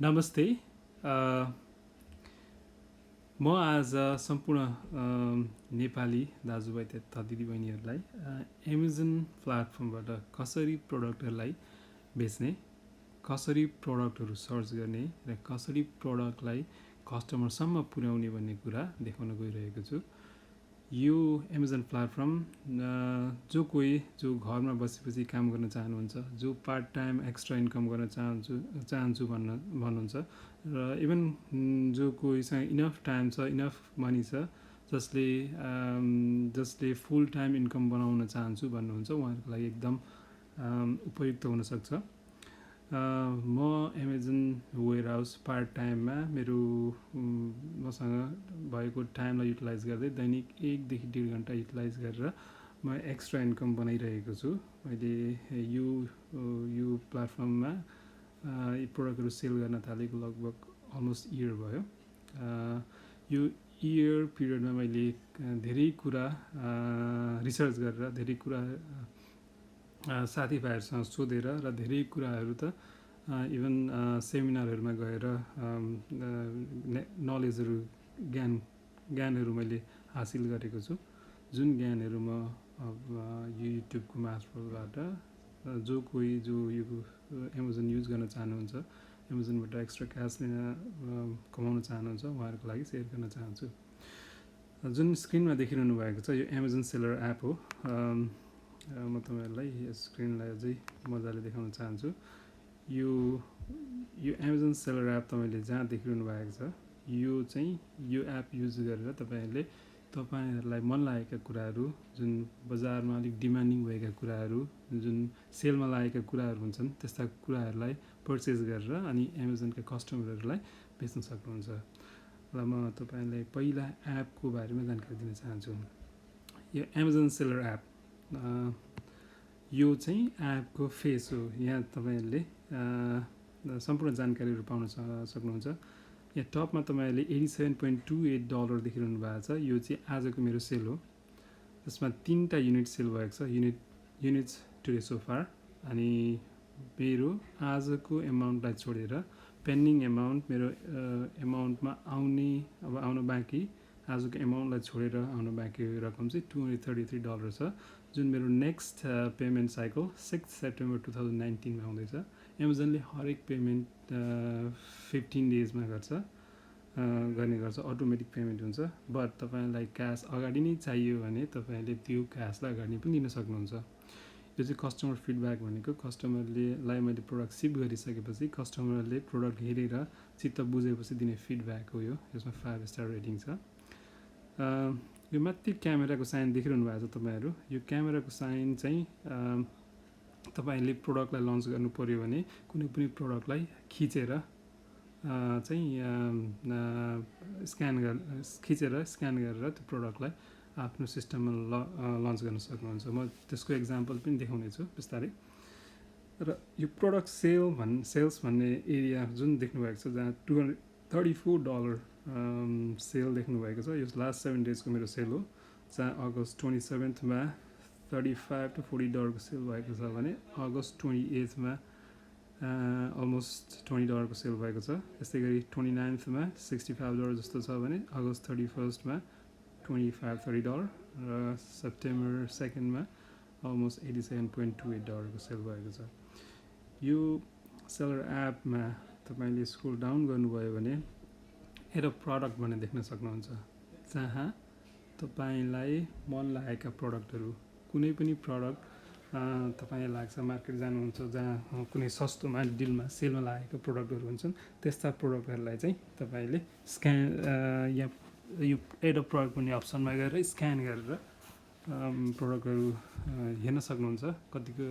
नमस्ते म आज सम्पूर्ण नेपाली दाजुभाइ तथा दिदीबहिनीहरूलाई एमाजोन प्लेटफर्मबाट कसरी प्रडक्टहरूलाई बेच्ने, कसरी प्रडक्टहरू सर्च गर्ने र कसरी प्रडक्टलाई कस्टमरसम्म पुर्याउने भन्ने कुरा देखाउन गइरहेको छु। यो एमाजोन प्लेटफर्म जो घरमा बसी काम गर्न चाहनुहुन्छ, जो पार्ट टाइम एक्स्ट्रा इन्कम गर्न चाहन्छु भन्नुहुन्छ र इभन जो कोहीसँग इनफ टाइम छ, इनफ मनी छ, जसले फुल टाइम इन्कम बनाउन चाहन्छु भन्नुहुन्छ, उहाँहरूको लागि एकदम उपयुक्त हुनसक्छ। म एमाजोन वेयर हाउस पार्ट टाइममा मसँग भएको टाइमलाई युटिलाइज गर्दै दैनिक 1 देखि 1.5 घन्टा युटिलाइज गरेर म एक्स्ट्रा इन्कम बनाइरहेको छु। मैले यो प्लेटफर्ममा यी प्रडक्टहरू सेल गर्न थालेको लगभग अलमोस्ट इयर भयो। यो इयर पिरियडमा मैले धेरै कुरा रिसर्च गरेर, धेरै कुरा साथीभाइहरूसँग सोधेर र धेरै कुराहरू त इभन सेमिनारहरूमा गएर नलेजहरू ज्ञानहरू मैले हासिल गरेको छु। जुन ज्ञानहरू म यो युट्युबको मार्फतबाट जो यो एमाजोन युज गर्न चाहनुहुन्छ, एमाजोनबाट एक्स्ट्रा क्यास कमाउन चाहनुहुन्छ, उहाँहरूको लागि सेयर गर्न चाहन्छु। जुन स्क्रिनमा देखिरहनु भएको छ यो एमाजोन सेलर एप हो। म तपाईँहरूलाई यस स्क्रिनलाई अझै मजाले देखाउन चाहन्छु। यो एमाजोन सेलर एप तपाईँले जहाँ देखिरहनु भएको छ, यो एप युज गरेर तपाईँहरूलाई मन लागेका कुराहरू, जुन बजारमा अलिक डिमान्डिङ भएका कुराहरू, जुन सेलमा लागेका कुराहरू हुन्छन्, त्यस्ता कुराहरूलाई पर्चेस गरेर अनि एमाजोनका कस्टमरहरूलाई बेच्न सक्नुहुन्छ। र म तपाईँलाई पहिला एपको बारेमा जानकारी दिन चाहन्छु। यो एमाजोन सेलर एप यो एपको फेस हो। यहाँ तपाईँहरूले सम्पूर्ण जानकारीहरू पाउन सक्नुहुन्छ। यहाँ टपमा तपाईँहरूले $87.28 देखिरहनु भएको छ। यो आजको मेरो सेल हो, जसमा 3टा युनिट सेल भएको छ, युनिट्स टुडे सोफार। अनि मेरो आजको एमाउन्टलाई छोडेर पेन्डिङ एमाउन्ट, मेरो एमाउन्टमा आउन बाँकी, आजको एमाउन्टलाई छोडेर आउन बाँकी रकम चाहिँ $233 छ, जुन मेरो नेक्स्ट पेमेन्ट साइकल 6 सेप्टेम्बर 2019 मा आउँदैछ। एमाजोनले हरेक पेमेन्ट 15 डेजमा गर्ने गर्छ, अटोमेटिक पेमेन्ट हुन्छ। बट तपाईँलाई क्यास अगाडि नै चाहियो भने तपाईँले त्यो क्यासलाई अगाडि पनि दिन सक्नुहुन्छ। यो कस्टमर फिडब्याक भनेको कस्टमरलाई मैले प्रोडक्ट सिप गरिसकेपछि कस्टमरले प्रोडक्ट हेरेर चित्त बुझेपछि दिने फिडब्याक हो यो। यसमा 5 स्टार रेटिङ छ। यो माथि क्यामेराको साइन देखिरहनु भएको छ तपाईँहरू। यो क्यामेराको साइन तपाईँले प्रोडक्टलाई लन्च गर्नु पर्यो भने कुनै पनि प्रोडक्टलाई खिचेर स्क्यान गरेर त्यो प्रोडक्टलाई आफ्नो सिस्टममा लन्च गर्न सक्नुहुन्छ। म त्यसको एक्जाम्पल पनि देखाउने छु बिस्तारै। र यो प्रोडक्ट सेल्स भन्ने एरिया जुन देख्नुभएको छ, जहाँ $234 सेल देख्नुभएको छ, यो लास्ट 7 डेजको मेरो सेल हो। जहाँ अगस्त 27 मा $35 to $40 को सेल भएको छ भने अगस्त 28 मा अलमोस्ट $20 को सेल भएको छ। त्यस्तै गरी 29 मा $65 जस्तो छ भने अगस्त 31 मा $25-30 र सेप्टेम्बर 2 मा अलमोस्ट $87.28 को सेल भएको छ। यो सेलर एपमा तपाईँले स्क्रोल डाउन गर्नुभयो भने एड अ प्रडक्ट भन्ने देख्न सक्नुहुन्छ, जहाँ तपाईँलाई मन लागेका प्रडक्टहरू, कुनै पनि प्रडक्ट तपाईँलाई लाग्छ, मार्केट जानुहुन्छ जहाँ कुनै सस्तोमा डिलमा सेलमा लागेको प्रडक्टहरू हुन्छन्, त्यस्ता प्रडक्टहरूलाई तपाईँले या यो एड अ प्रडक्ट भन्ने अप्सनमा गएर स्क्यान गरेर प्रडक्टहरू हेर्न सक्नुहुन्छ। कतिको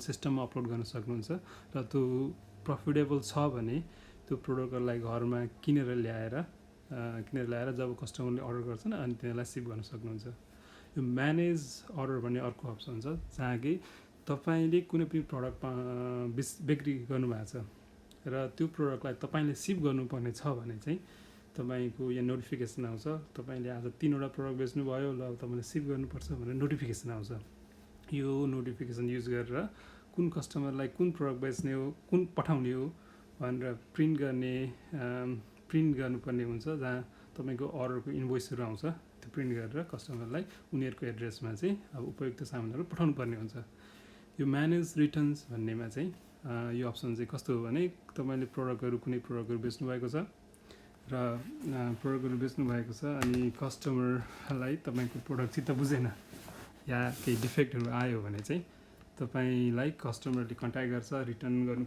सिस्टममा अपलोड गर्न सक्नुहुन्छ र त्यो प्रफिटेबल छ भने त्यो प्रडक्टहरूलाई घरमा किनेर ल्याएर जब कस्टमरले अर्डर गर्छन् अनि त्यसलाई सिप गर्न सक्नुहुन्छ। यो म्यानेज अर्डर भन्ने अर्को अप्सन छ, जहाँ कि तपाईँले कुनै पनि प्रडक्ट बिक्री गर्नुभएको छ र त्यो प्रडक्टलाई तपाईँले सिप गर्नुपर्ने छ भने तपाईँको यहाँ नोटिफिकेसन आउँछ। तपाईँले आज 3वटा प्रडक्ट बेच्नुभयो, ल तपाईँले सिप गर्नुपर्छ भनेर नोटिफिकेसन आउँछ। यो नोटिफिकेसन युज गरेर कुन कस्टमरलाई कुन प्रडक्ट बेच्ने हो, कुन पठाउने हो, भनेर प्रिन्ट गर्नुपर्ने हुन्छ, जहाँ तपाईँको अर्डरको इन्भोइसहरू आउँछ, त्यो प्रिन्ट गरेर कस्टमरलाई उनीहरूको एड्रेसमा चाहिँ अब उपयुक्त सामानहरू पठाउनु पर्ने हुन्छ। यो म्यानेज रिटर्न्स भन्नेमा चाहिँ यो अप्सन चाहिँ कस्तो हो भने तपाईँले कुनै प्रडक्टहरू बेच्नु भएको छ र प्रडक्टहरू बेच्नु भएको छ अनि कस्टमरलाई तपाईँको प्रडक्ट चित्त बुझेन या केही डिफेक्टहरू आयो भने चाहिँ तपाईँलाई कस्टमरले कन्ट्याक्ट गर्छ, रिटर्न गर्नु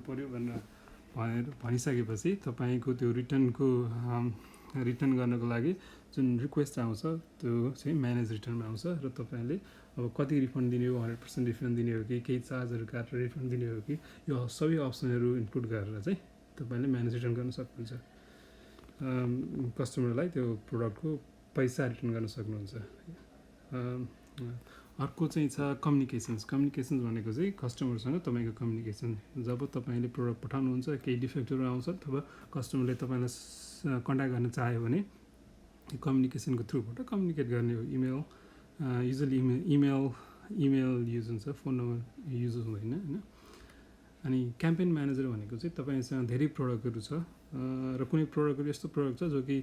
पऱ्यो भनेर भनिसकेपछि तपाईँको त्यो रिटर्न गर्नको लागि जुन रिक्वेस्ट आउँछ त्यो चाहिँ म्यानेज रिटर्नमा आउँछ र तपाईँले अब कति रिफन्ड दिने हो, 100% रिफन्ड दिने हो कि केही चार्जहरू काटेर रिफन्ड दिने हो कि, यो सबै अप्सनहरू इनपुट गरेर चाहिँ तपाईँले म्यानेज रिटर्न गर्न सक्नुहुन्छ। कस्टमरलाई त्यो प्रोडक्टको पैसा रिटर्न गर्न सक्नुहुन्छ। अर्को चाहिँ छ कम्युनिकेसन्स भनेको चाहिँ कस्टमरसँग तपाईँको कम्युनिकेसन। जब तपाईँले प्रोडक्ट पठाउनुहुन्छ, केही डिफेक्टहरू आउँछ अथवा कस्टमरले तपाईँलाई कन्ट्याक्ट गर्न चाह्यो भने कम्युनिकेसनको थ्रुबाट कम्युनिकेट गर्ने हो। युजली इमेल युज हुन्छ, फोन नम्बर युज हुँदैन होइन। अनि क्याम्पेन म्यानेजर भनेको चाहिँ तपाईँसँग धेरै प्रोडक्टहरू छ र कुनै प्रोडक्टहरू यस्तो प्रोडक्ट छ जो कि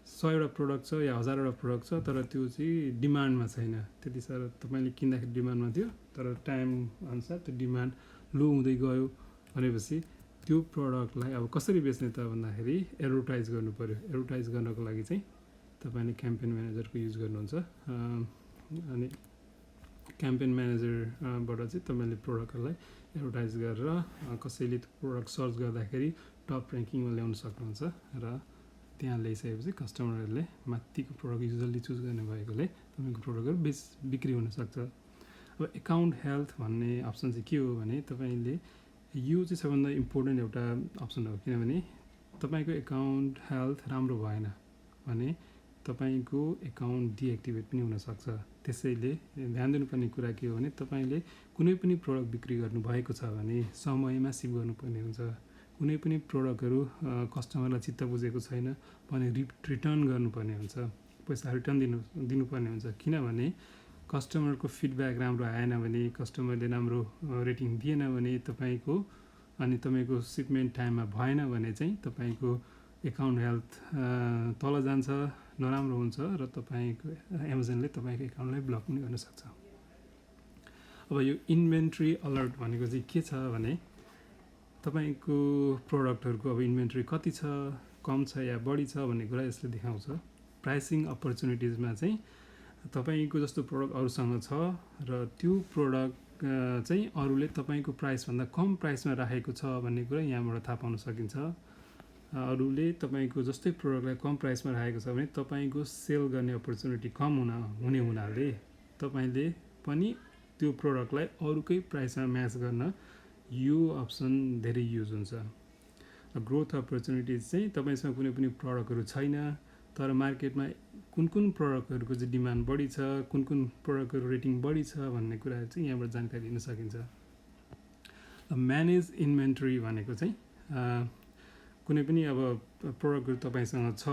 100वटा प्रोडक्ट छ या 1000वटा प्रोडक्ट छ, तर त्यो चाहिँ डिमान्डमा छैन। त्यति साह्रो तपाईँले किन्दाखेरि डिमान्डमा थियो, तर टाइम अनुसार त्यो डिमान्ड लो हुँदै गयो भनेपछि त्यो प्रोडक्टलाई अब कसरी बेच्ने त भन्दाखेरि एडभर्टाइज गर्नु पऱ्यो। एडभर्टाइज गर्नको लागि चाहिँ तपाईँले क्याम्पेन म्यानेजरको युज गर्नुहुन्छ। अनि क्याम्पेन म्यानेजरबाट चाहिँ तपाईँले प्रोडक्टहरूलाई एडभर्टाइज गरेर कसैले त्यो प्रोडक्ट सर्च गर्दाखेरि टप ऱ्याङ्किङमा ल्याउन सक्नुहुन्छ र त्यहाँ ल्याइसकेपछि कस्टमरहरूले माथिको प्रोडक्ट युजली चुज गर्ने भएकोले तपाईँको प्रोडक्टहरू बिक्री हुनसक्छ। अब एकाउन्ट हेल्थ भन्ने अप्सन चाहिँ के हो भने तपाईँले यो चाहिँ सबभन्दा इम्पोर्टेन्ट एउटा अप्सन हो, किनभने तपाईँको एकाउन्ट हेल्थ राम्रो भएन भने तपाईँको एकाउन्ट डिएक्टिभेट पनि हुनसक्छ। त्यसैले ध्यान दिनुपर्ने कुरा के हो भने तपाईँले कुनै पनि प्रोडक्ट बिक्री गर्नुभएको छ भने समयमा सिप गर्नुपर्ने हुन्छ। कुनै पनि प्रोडक्टहरू कस्टमरलाई चित्त बुझेको छैन भने रिटर्न गर्नुपर्ने हुन्छ, पैसा रिटर्न दिनुपर्ने हुन्छ। किनभने कस्टमरको फिडब्याक राम्रो आएन भने, कस्टमरले राम्रो रेटिङ दिएन भने तपाईँको सिपमेन्ट टाइममा भएन भने चाहिँ तपाईँको एकाउन्ट हेल्थ तल जान्छ, नराम्रो हुन्छ र तपाईँको एमाजोनले तपाईँको एकाउन्टलाई ब्लक पनि गर्न सक्छ। अब यो इन्भेन्ट्री अलर्ट भनेको चाहिँ के छ भने तपाईँको प्रोडक्टहरूको अब इन्भेन्ट्री कति छ, कम छ या बढी छ भन्ने कुरा यसले देखाउँछ। प्राइसिङ अपर्च्युनिटिजमा चाहिँ तपाईँको जस्तो प्रोडक्ट अरूसँग छ र त्यो प्रोडक्ट चाहिँ अरूले तपाईँको प्राइसभन्दा कम प्राइसमा राखेको छ भन्ने कुरा यहाँबाट थाहा पाउन सकिन्छ। अरूले तपाईँको जस्तै प्रोडक्टलाई कम प्राइसमा राखेको छ भने तपाईँको सेल गर्ने अपर्च्युनिटी कम हुने हुनाले तपाईँले पनि त्यो प्रोडक्टलाई अरूकै प्राइसमा म्याच गर्न यो अप्सन धेरै युज हुन्छ। ग्रोथ अपर्च्युनिटिज चाहिँ तपाईँसँग कुनै पनि प्रोडक्टहरू छैन तर मार्केटमा कुन प्रोडक्टहरूको चाहिँ डिमान्ड बढी छ, कुन प्रोडक्टहरू रेटिङ बढी छ भन्ने कुरा चाहिँ यहाँबाट जानकारी लिन सकिन्छ। म्यानेज इन्भेन्ट्री भनेको चाहिँ कुनै पनि अब प्रोडक्टहरू तपाईँसँग छ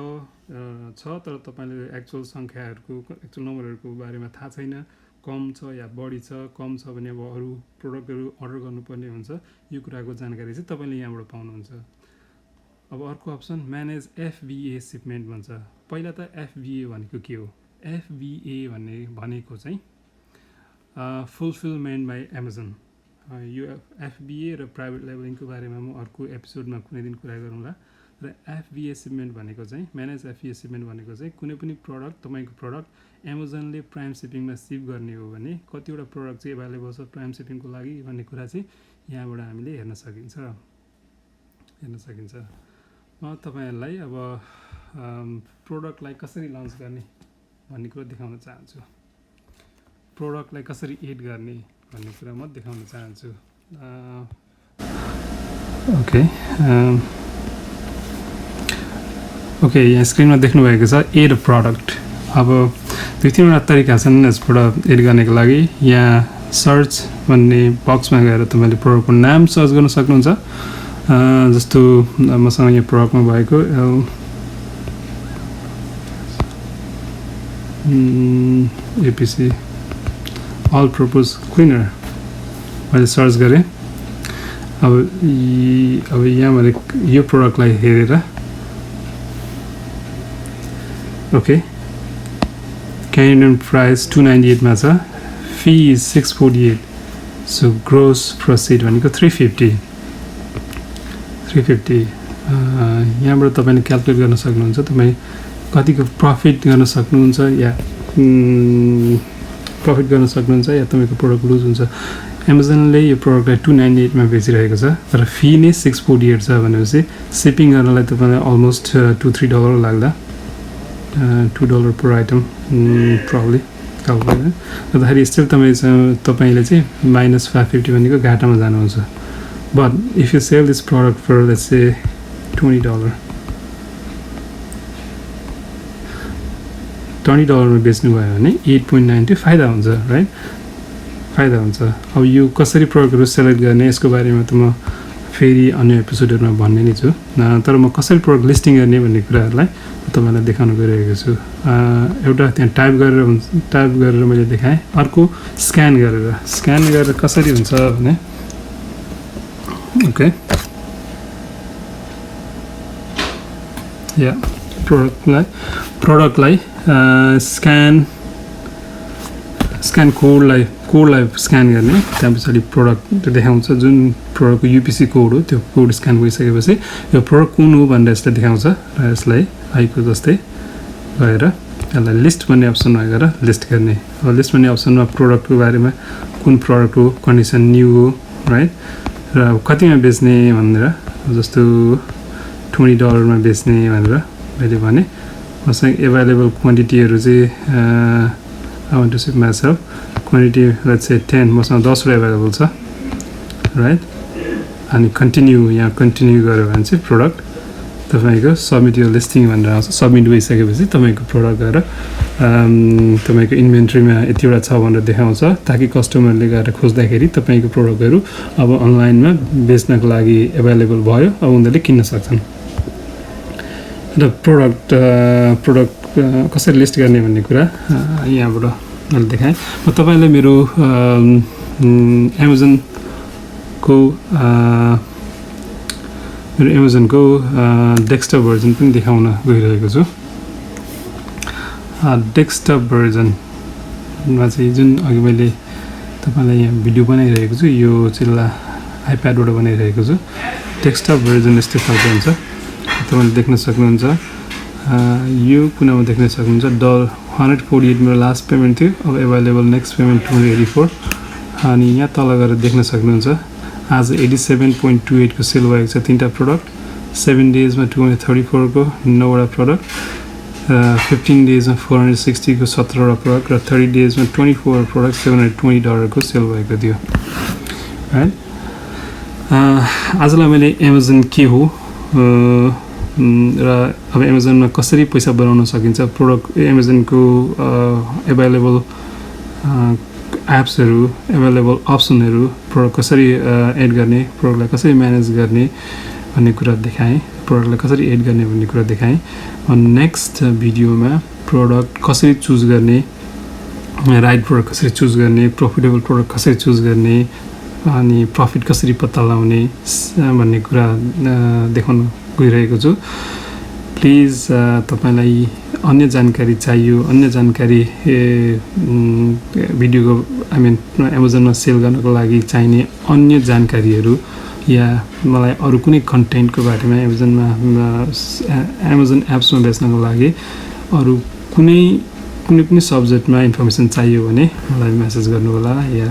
तर तपाईँले एक्चुअल नम्बरहरूको बारेमा थाहा छैन, कम छ या बढी छ। कम छ भने अब अरू प्रोडक्टहरू अर्डर गर्नुपर्ने हुन्छ। यो कुराको जानकारी चाहिँ तपाईँले यहाँबाट पाउनुहुन्छ। अब अर्को अप्सन म्यानेज FBA सिपमेन्ट भन्छ। पहिला त FBA भनेको के हो? FBA भनेको चाहिँ फुलफिलमेन्ट बाई एमाजोन। यो FBA र प्राइभेट लेबलिङको बारेमा म अर्को एपिसोडमा कुनै दिन कुरा गरौँला। र FBA सिपमेन्ट भनेको चाहिँ म्यानेज FBA सिपमेन्ट भनेको चाहिँ कुनै पनि प्रोडक्ट तपाईँको प्रोडक्ट एमाजोनले प्राइम सिपिङमा सिप गर्ने हो भने कतिवटा प्रोडक्ट चाहिँ एभाइलेबल छ प्राइम सिपिङको लागि भन्ने कुरा चाहिँ यहाँबाट हामीले हेर्न सकिन्छ। म तपाईँहरूलाई अब प्रोडक्टलाई कसरी लन्च गर्ने भन्ने कुरा देखाउन चाहन्छु। प्रोडक्टलाई कसरी एड गर्ने भन्ने कुरा म देखाउन चाहन्छु। ओके, यहाँ स्क्रिनमा देख्नुभएको छ एड प्रडक्ट। अब 2-3वटा तरिका छन् यसबाट एड गर्नको लागि। यहाँ सर्च भन्ने बक्समा गएर तपाईँले प्रोडक्टको नाम सर्च गर्न सक्नुहुन्छ। जस्तो मसँग यहाँ प्रोडक्टमा भएको APC अल पर्पज क्लिनर मैले सर्च गरेँ। अब यहाँ मैले यो प्रोडक्टलाई हेरेर ओके Canadian price 298 मा छ fee is 648 so gross proceed भनेको 350 यहाँबाट तपाईले क्याल्कुलेट गर्न सक्नुहुन्छ तपाई कतिको प्रफिट गर्न सक्नुहुन्छ या प्रफिट गर्न सक्नुहुन्छ या तपाईको प्रोडक्ट लुज हुन्छ Amazonले यो प्रोडक्टलाई 298 मा बेचिरहेको छ तर फी नै 648 छ भनेपछि शिपिङ गर्नलाई तपाईलाई अलमोस्ट $2-3 लाग्ला $2 per item probably calculate गर्दाखेरि स्टिल तपाईले चाहिँ -550 भनेको घाटामा जानुहुन्छ but if you sell this product for let's say $20 मा बेच्नु भयो भने 8.90 फाइदा हुन्छ राइट फाइदा हुन्छ अब यो कसरी प्रोडक्टहरु सेलेक्ट गर्ने यसको बारेमा त म फेरि अन्य एपिसोडहरुमा भन्ने नै छु तर म कसरी प्रोडक्ट लिस्टिङ गर्ने भन्ने कुराहरुलाई तपाईलाई देखाउन गइरहेको छु एउटा त्यहाँ टाइप गरेर मैले देखाएँ अर्को स्क्यान गरेर कसरी हुन्छ भने ओके या प्रोडक्टलाई स्क्यान कोडलाई स्क्यान गर्ने त्यहाँ पछाडि प्रोडक्ट देखाउँछ जुन प्रोडक्टको यूपीसी कोड हो त्यो कोड स्क्यान भइसकेपछि यो प्रोडक्ट कुन हो भनेर यसले देखाउँछ र यसलाई आइको जस्तै गएर यसलाई लिस्ट भन्ने अप्सनमा गएर लिस्ट गर्ने अब लिस्ट भन्ने अप्सनमा प्रोडक्टको बारेमा कुन प्रोडक्ट हो कन्डिसन न्यू हो राइट र कतिमा बेच्ने भनेर जस्तो $20 मा बेच्ने भनेर मैले भने मसँग एभाइलेबल क्वान्टिटीहरु चाहिँ I want to ship myself quantity let's say 10 मसँग 10 वटा एभाइलेबल छ राइट अनि कन्टिन्यू गर्यो भने चाहिँ प्रोडक्ट तपाईको सबमिट यो लिस्टिङ भनेर आउँछ सबमिट भइसकेपछि तपाईको प्रोडक्ट गएर तपाईको इन्भेन्टरीमा यतिवटा छ भनेर देखाउँछ ताकि कस्टमरले गएर खोज्दाखेरि तपाईको प्रोडक्टहरु अब अनलाइनमा बेच्नको लागि एभाइलेबल भयो अब उनीहरुले किन्न सक्छन् र प्रोडक्ट कसरी लिस्ट गर्ने भन्ने कुरा यहाँबाट मैले देखाएँ म तपाईलाई मेरो एमाजनको डेस्कटप भर्जन पनि देखाउन गइरहेको छु डेस्कटप भर्जनमा चाहिँ जुन अघि मैले तपाईलाई यहाँ भिडियो बनाइरहेको छु यो चाहिँ आइप्याडबाट बनाइरहेको छु डेस्कटप भर्जन यस्तो खालको हुन्छ तपाईले देख्न सक्नुहुन्छ यो कुनामा देख्न सक्नुहुन्छ $148 मेरो लास्ट पेमेन्ट थियो अब एभाइलेबल नेक्स्ट पेमेन्ट $284 अनि यहाँ तल गएर देख्न सक्नुहुन्छ आज 87.28 को सेल भएको छ तीनटा प्रोडक्ट 7 डेजमा 234 को 9 वटा प्रोडक्ट 15 डेजमा 460 को 17 वटा प्रोडक्ट र 30 डेजमा 24 प्रोडक्ट $720 को सेल भएको थियो राइट आजलाई मैले एमाजन के हो र अब एमाजनमा कसरी पैसा बनाउन सकिन्छ प्रोडक्ट एमाजनको एभाइलेबल एप्सहरु एभाइलेबल अप्सनहरु प्रोडक्ट कसरी एड गर्ने प्रोडक्टलाई कसरी म्यानेज गर्ने भन्ने कुरा देखाएँ प्रोडक्टलाई कसरी एड गर्ने भन्ने कुरा देखाएँ नेक्स्ट भिडियोमा प्रोडक्ट कसरी चुज गर्ने राइट प्रोडक्ट कसरी चुज गर्ने प्रफिटेबल प्रोडक्ट कसरी चुज गर्ने अनि प्रफिट कसरी पत्ता लगाउने भन्ने कुरा देखाउन गइरहेको छु प्लिज तपाईलाई अन्य जानकारी चाहियो अन्य जानकारी भिडियोको एमाजनमा सेल गर्नको लागि चाहिने अन्य जानकारीहरु या मलाई अरु कुनै कन्टेन्टको बारेमा एमाजन एप्समा बेच्नको लागि अरु कुनै पनि सब्जेक्टमा इन्फर्मेसन चाहियो भने मलाई मेसेज गर्नु होला या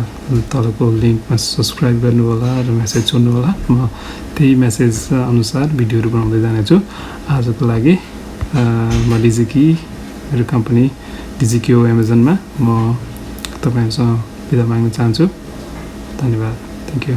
तलको लिंकमा सब्स्क्राइब गर्नु होला र मेसेज छोड्नु होला म त्यही मेसेज अनुसार भिडियोहरु बनाउँदै जानेछु आजको लागि म डिजिकी मेरो कम्पनी डिजिक्यू एमाजनमा म तपाईहरुसँग बिदा माग्न चाहन्छु धन्यवाद थ्यांक यू